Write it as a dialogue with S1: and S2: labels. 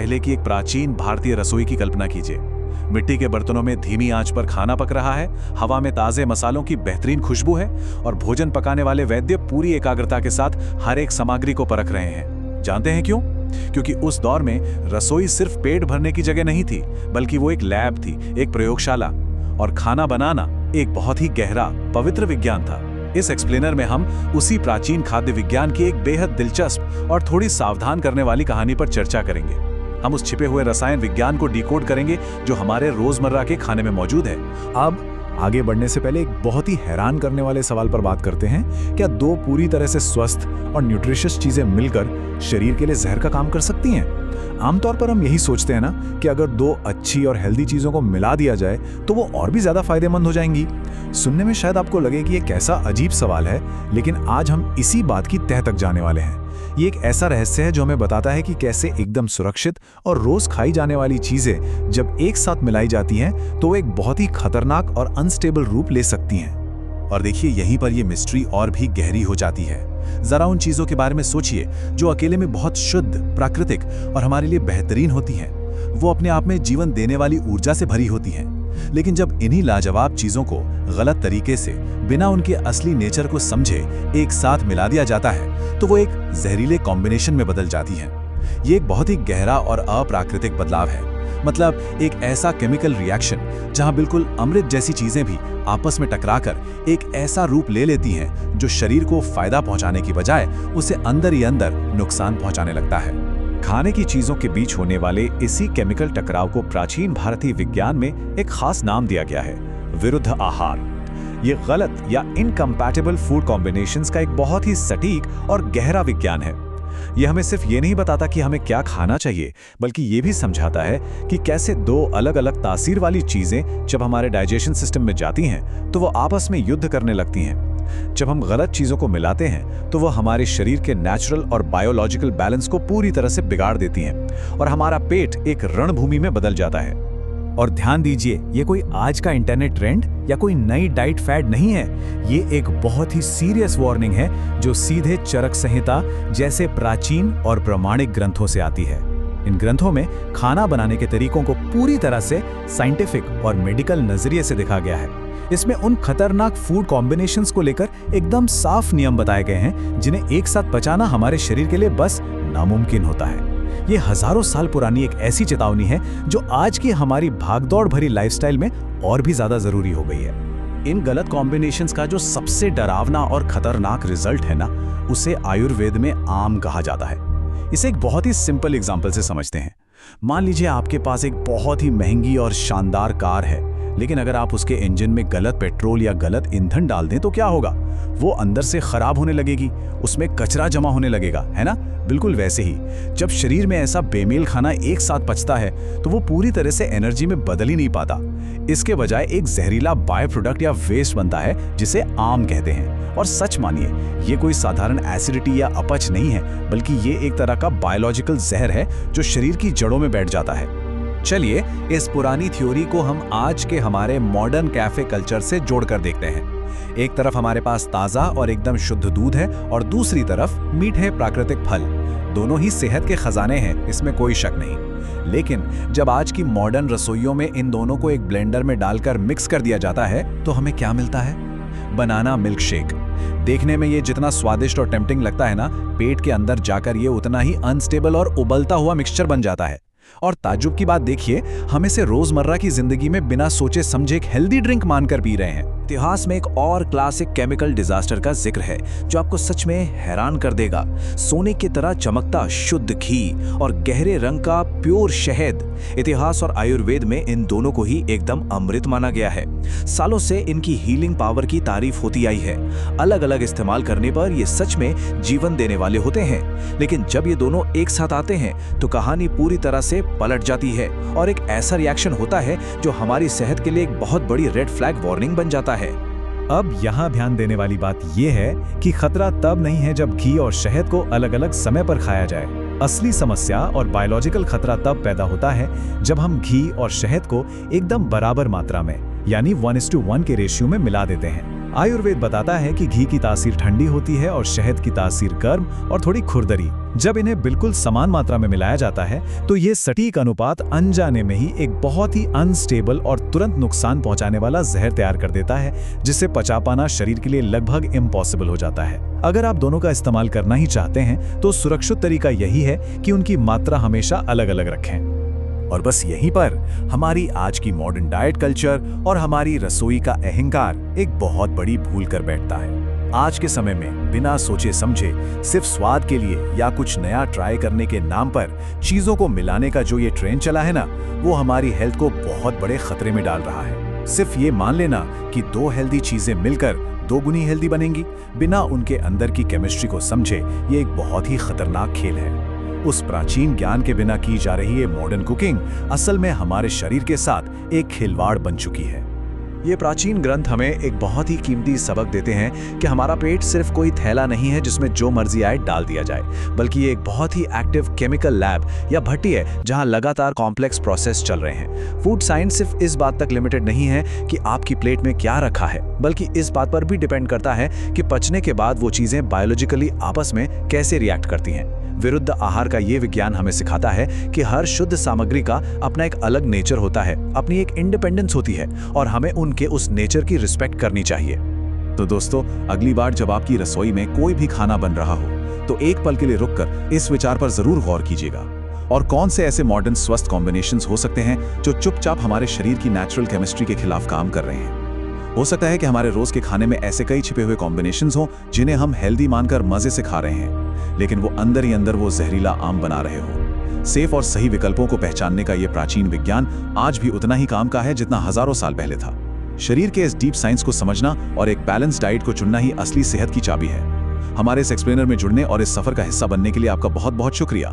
S1: पहले की एक प्राचीन भारतीय रसोई की कल्पना कीजिए। मिट्टी के बर्तनों में धीमी आंच पर खाना पक रहा है, हवा में ताजे मसालों की बेहतरीन खुशबू है और भोजन पकाने वाले वैद्य पूरी एकाग्रता के साथ हर एक सामग्री को परख रहे हैं। जानते हैं क्यों? क्योंकि उस दौर में रसोई सिर्फ पेट भरने की जगह नहीं थी, बल्कि वो एक लैब थी, एक प्रयोगशाला, और खाना बनाना एक बहुत ही गहरा, पवित्र विज्ञान था। इस एक्सप्लेनर में हम उसी प्राचीन खाद्य विज्ञान की एक बेहद दिलचस्प और थोड़ी सावधान करने वाली कहानी पर चर्चा करेंगे। हम उस छिपे हुए रसायन विज्ञान को डिकोड करेंगे जो हमारे रोजमर्रा के खाने में मौजूद है।
S2: अब आगे बढ़ने से पहले एक बहुत ही हैरान करने वाले सवाल पर बात करते हैं। क्या दो पूरी तरह से स्वस्थ और न्यूट्रिशियस चीजें मिलकर शरीर के लिए जहर का काम कर सकती हैं? आमतौर पर हम यही सोचते हैं ना कि अगर दो अच्छी और हेल्दी चीजों को मिला दिया जाए तो वो और भी ज्यादा फायदेमंद हो जाएंगी। सुनने में शायद आपको लगे कि ये कैसा अजीब सवाल है, लेकिन आज हम इसी बात की तह तक जाने वाले हैं। ये एक ऐसा रहस्य है जो हमें बताता है कि कैसे एकदम सुरक्षित और रोज खाई जाने वाली चीजें जब एक साथ मिलाई जाती हैं तो एक बहुत ही खतरनाक और अनस्टेबल रूप ले सकती हैं।
S1: और देखिए, यहीं पर ये मिस्ट्री और भी गहरी हो जाती है। जरा उन चीजों के बारे में सोचिए जो अकेले में बहुत शुद्ध, प्राकृतिक और हमारे लिए बेहतरीन होती हैं। वो अपने आप में जीवन देने वाली ऊर्जा से भरी होती हैं। लेकिन जब इन्हीं लाजवाब चीजों को गलत तरीके से, बिना उनके असली नेचर को समझे, एक साथ मिला दिया जाता है तो वो एक जहरीले कॉम्बिनेशन में बदल जाती हैं। ये एक बहुत ही गहरा और अप्राकृतिक बदलाव है। मतलब एक ऐसा केमिकल रिएक्शन जहां बिल्कुल अमृत जैसी चीजें भी आपस में टकराकर एक ऐसा रूप ले लेती हैं जो शरीर को फायदा पहुंचाने की बजाय उसे अंदर ही अंदर नुकसान पहुंचाने लगता है। खाने की चीजों के बीच होने वाले इसी केमिकल टकराव को प्राचीन भारतीय विज्ञान में एक खास नाम दिया गया है, विरुद्ध आहार। ये गलत या इनकम्पैटिबल फूड कॉम्बिनेशंस का एक बहुत ही सटीक और गहरा विज्ञान है। यह हमें सिर्फ ये नहीं बताता कि हमें क्या खाना चाहिए, बल्कि ये भी समझाता है कि कैसे दो अलग अलग तासीर वाली चीजें जब हमारे डाइजेशन सिस्टम में जाती हैं तो वो आपस में युद्ध करने लगती हैं। जब हम गलत चीजों को मिलाते हैं तो वो हमारे शरीर के नेचुरल और बायोलॉजिकल बैलेंस को पूरी तरह से बिगाड़ देती हैं और हमारा पेट एक रणभूमि में बदल जाता है।
S2: और ध्यान दीजिए, ये कोई आज का इंटरनेट ट्रेंड या कोई नई डाइट फैड नहीं है। ये एक बहुत ही सीरियस वार्निंग है जो सीधे चरक संहिता जैसे प्राचीन और प्रमाणिक ग्रंथों से आती है। इन ग्रंथों में खाना बनाने के तरीकों को पूरी तरह से साइंटिफिक और मेडिकल नजरिए से देखा गया है। इसमें उन खतरनाक फूड कॉम्बिनेशंस को लेकर एकदम साफ नियम बताए गए हैं जिन्हें एक साथ पचाना हमारे शरीर के लिए बस नामुमकिन होता है। ये हजारों साल पुरानी एक ऐसी चेतावनी है जो आज की हमारी भागदौड़ भरी लाइफस्टाइल में और भी ज्यादा जरूरी हो गई है।
S1: इन गलत कॉम्बिनेशंस का जो सबसे डरावना और खतरनाक रिजल्ट है ना, उसे आयुर्वेद में आम कहा जाता है। इसे एक बहुत ही सिंपल एग्जांपल से समझते हैं। मान लीजिए आपके पास एक बहुत ही महंगी और शानदार कार है, लेकिन अगर आप उसके इंजन में गलत पेट्रोल या गलत ईंधन डाल दें तो क्या होगा? वो अंदर से खराब होने लगेगी, उसमें कचरा जमा होने लगेगा, है ना? बिल्कुल वैसे ही जब शरीर में ऐसा बेमेल खाना एक साथ पचता है तो वो पूरी तरह से एनर्जी में बदल ही नहीं पाता। इसके बजाय एक जहरीला बाय प्रोडक्ट या वेस्ट बनता है जिसे आम कहते हैं। और सच मानिए, ये कोई साधारण एसिडिटी या अपच नहीं है, बल्कि ये एक तरह का बायोलॉजिकल जहर है जो शरीर की जड़ों में बैठ जाता है।
S2: चलिए इस पुरानी थ्योरी को हम आज के हमारे मॉडर्न कैफे कल्चर से जोड़कर देखते हैं। एक तरफ हमारे पास ताज़ा और एकदम शुद्ध दूध है और दूसरी तरफ मीठे प्राकृतिक फल। दोनों ही सेहत के खजाने हैं, इसमें कोई शक नहीं। लेकिन जब आज की मॉडर्न रसोइयों में इन दोनों को एक ब्लेंडर में डालकर मिक्स कर दिया जाता है तो हमें क्या मिलता है? Banana milk shake. देखने में ये जितना स्वादिष्ट और टेम्पटिंग लगता है ना, पेट के अंदर जाकर ये उतना ही अनस्टेबल और उबलता हुआ मिक्सचर बन जाता है। और ताज्जुब की बात देखिए, हम इसे रोजमर्रा की जिंदगी में बिना सोचे समझे एक हेल्दी ड्रिंक मानकर पी रहे हैं। इतिहास में एक और क्लासिक केमिकल डिजास्टर का जिक्र है जो आपको सच में हैरान कर देगा। सोने की तरह चमकता शुद्ध घी और गहरे रंग का प्योर शहद। इतिहास और आयुर्वेद में इन दोनों को ही एकदम अमृत माना गया है। सालों से इनकी हीलिंग पावर की तारीफ होती आई है। अलग अलग इस्तेमाल करने पर ये सच में जीवन देने वाले होते हैं, लेकिन जब ये दोनों एक साथ आते हैं तो कहानी पूरी तरह से पलट जाती है और एक ऐसा रिएक्शन होता है जो हमारी सेहत के लिए एक बहुत बड़ी रेड फ्लैग वार्निंग बन जाता है।
S3: अब यहाँ ध्यान देने वाली बात यह है कि खतरा तब नहीं है जब घी और शहद को अलग अलग समय पर खाया जाए। असली समस्या और बायोलॉजिकल खतरा तब पैदा होता है जब हम घी और शहद को एकदम बराबर मात्रा में, यानी 1:1 के रेशियो में मिला देते हैं। आयुर्वेद बताता है कि घी की तासीर ठंडी होती है और शहद की तासीर गर्म और थोड़ी खुरदरी। जब इन्हें बिल्कुल समान मात्रा में मिलाया जाता है तो ये सटीक अनुपात अनजाने में ही एक बहुत ही अनस्टेबल और तुरंत नुकसान पहुंचाने वाला जहर तैयार कर देता है, जिसे पचा पाना शरीर के लिए लगभग इम्पॉसिबल हो जाता है। अगर आप दोनों का इस्तेमाल करना ही चाहते हैं तो सुरक्षित तरीका यही है कि उनकी मात्रा हमेशा अलग अलग रखें।
S2: और बस यहीं पर हमारी आज की मॉडर्न डाइट कल्चर और हमारी रसोई का अहंकार एक बहुत बड़ी भूल कर बैठता है। आज के समय में बिना सोचे समझे सिर्फ स्वाद के लिए या कुछ नया ट्राई करने के नाम पर चीजों को मिलाने का जो ये ट्रेंड चला है ना, वो हमारी हेल्थ को बहुत बड़े खतरे में डाल रहा है। सिर्फ ये मान लेना कि दो हेल्दी चीजें मिलकर दोगुनी हेल्दी बनेंगी, बिना उनके अंदर की केमिस्ट्री को समझे, ये एक बहुत ही खतरनाक खेल है। उस प्राचीन ज्ञान के बिना की जा रही ये मॉडर्न कुकिंग असल में हमारे शरीर के साथ एक खिलवाड़ बन चुकी है।
S3: ये प्राचीन ग्रंथ हमें एक बहुत ही कीमती सबक देते हैं कि हमारा पेट सिर्फ कोई थैला नहीं है जिसमें जो मर्जी आए डाल दिया जाए, बल्कि ये एक बहुत ही एक्टिव केमिकल लैब या भट्टी है जहां लगातार कॉम्प्लेक्स प्रोसेस चल रहे हैं। फूड साइंस सिर्फ इस बात तक लिमिटेड नहीं है कि आपकी प्लेट में क्या रखा है, बल्कि इस बात पर भी डिपेंड करता है कि पचने के बाद वो चीजें बायोलॉजिकली आपस में कैसे रिएक्ट करती हैं। विरुद्ध आहार का ये विज्ञान हमें सिखाता है कि हर शुद्ध सामग्री का अपना एक अलग नेचर होता है, अपनी एक इंडिपेंडेंस होती है और हमें उनके उस नेचर की रिस्पेक्ट करनी चाहिए।
S1: तो दोस्तों, अगली बार जब आपकी रसोई में कोई भी खाना बन रहा हो तो एक पल के लिए रुककर इस विचार पर जरूर गौर कीजिएगा, और कौन से ऐसे मॉडर्न स्वस्थ कॉम्बिनेशंस हो सकते हैं जो चुपचाप हमारे शरीर की नेचुरल केमिस्ट्री के खिलाफ काम कर रहे हैं। हो सकता है कि हमारे रोज के खाने में ऐसे कई छिपे हुए कॉम्बिनेशंस हों जिन्हें हम हेल्दी मानकर मजे से खा रहे हैं, लेकिन वो अंदर ही अंदर वो जहरीला आम बना रहे हो। सेफ और सही विकल्पों को पहचानने का ये प्राचीन विज्ञान आज भी उतना ही काम का है जितना हजारों साल पहले था। शरीर के इस डीप साइंस को समझना और एक बैलेंस डाइट को चुनना ही असली सेहत की चाबी है। हमारे इस एक्सप्लेनर में जुड़ने और इस सफर का हिस्सा बनने के लिए आपका बहुत बहुत शुक्रिया।